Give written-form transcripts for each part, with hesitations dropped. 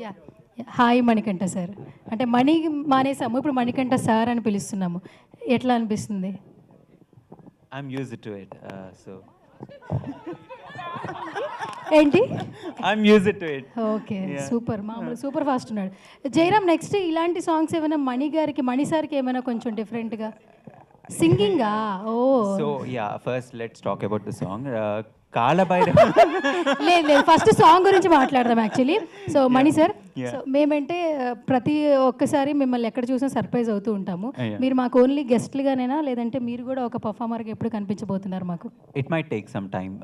Yeah hi Manikanta sir. అంటే మణి మానేసాము, ఇప్పుడు Manikanta sir అని పిలుస్తున్నాము. ఎట్లా అనిపిస్తుంది? I'm used to it. So ఏంటి? I'm used to it. Okay, Yeah. Super. మామూలు సూపర్ ఫాస్ట్ ఉన్నాడు. జయరామ్, నెక్స్ట్ ఇలాంటి సాంగ్స్ ఏమైనా మణి గారికి, మణి సార్కి ఏమైనా కొంచెం డిఫరెంట్గా సింగింగా? ఓ So yeah, first let's talk about the song. Kalabhairav. లేదు లేదు, ఫస్ట్ సాంగ్ గురించి మాట్లాడదాం యాక్చువల్లీ. సో మణి సార్, Yeah. సో మేమంటే ప్రతి ఒక్కసారి మిమ్మల్ని ఎక్కడ చూసినా సర్ప్రైజ్ అవుతూ ఉంటాము. Yeah. మీరు మాకు ఓన్లీ గెస్ట్లుగానేనా, లేదంటే మీరు కూడా ఒక పర్ఫార్మర్గా ఎప్పుడు కనిపించబోతున్నారు మాకు? It might take some time.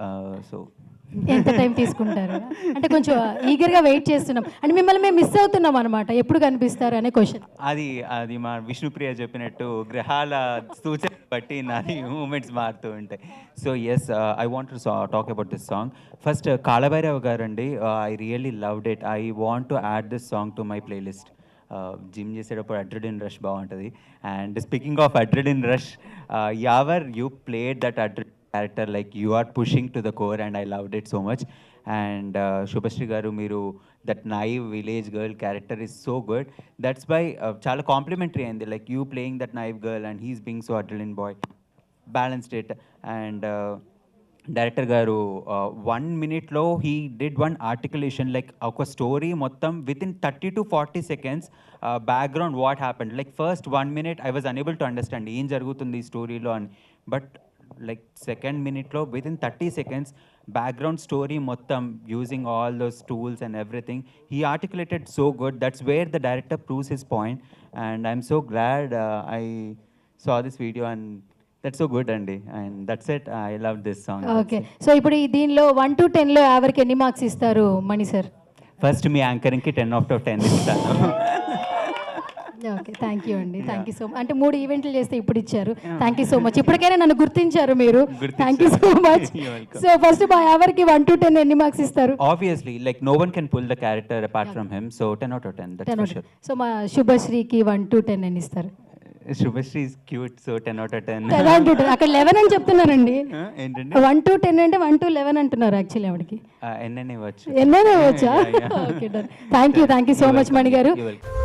So ఎంత టైం తీసుకుంటారు? అంటే కొంచెం ఈగర్గా వెయిట్ చేస్తున్నాం, అంటే మిమ్మల్ని మేము మిస్ అవుతున్నాం అనమాట. ఎప్పుడు కనిపిస్తారు అనే క్వశ్చన్. అది అది మా విష్ణుప్రియ చెప్పినట్టు గ్రహాల సూచన బట్టి నాది మూమెంట్స్ మారుతూ ఉంటాయి. So yes, I want to talk about this song. First Kaalabhairava గారు అండి, I really loved it. I want to add this song to my playlist. Gym చేసేటప్పుడు అడ్రిలిన్ రష్ బాగుంటుంది. And speaking of adrenaline rush, Yawar you played that adrenaline character, like you are pushing to the core, and I loved it so much. And Shubhashri garu, మీరు that naive village girl character is so good. That's why చాలా complimentary అయింది, like you playing that naive girl and he's being so adrenaline boy, balanced it. And director గారు 1 minute he did one articulation, like ఒక story మొత్తం with in 30 to 40 seconds background what happened. Like first 1 minute I was unable to understand ఏం జరుగుతుంది ఈ స్టోరీలో అని. But like second minute లో within 30 seconds background story మొత్తం using all those tools and everything he articulated so good. That's where the director proves his point, and I'm so glad I saw this video, and that's so good అండి. And that's it, I love this song. Okay, so ఇప్పుడు ఈ దీనిలో 1 to 10లో ఎవరికి ఎన్ని marks ఇస్తారు Mani sir? First మీ యాంకరింగ్కి 10 out of 10 ఇస్తాను. ఓకే, థ్యాంక్ యూ అండి, థ్యాంక్ యూ సో మచ్. అంటే 3 ఈవెంట్లు చేస్తే ఇప్పుడు ఇచ్చారు. Thank you so much. ఇప్పటికైనా నన్ను గుర్తించారు మీరు. Thank you so much. So first మా ఎవరికి 1 to 10 ఎన్ని మార్క్స్ ఇస్తారు? Obviously, like no one can pull the character apart from him, so 10 out of 10, that's for sure. So మా శుభశ్రీకి 1 to 10 ఎన్ని ఇస్తారు? Shubhashri is cute, so 10 out of 10. 10 out of 10. అక్కడ 11 అని చెప్తున్నారండి. ఏంటండి? 1 to 10 అంటే 1 to 11 అంటున్నారు యాక్చువల్లీ ఆవిడకి. ఎన్నైనా ఇవ్వచ్చు. ఎన్నైనా వచ్చా? Okay, done. Thank you so much Mani గారు. You're welcome.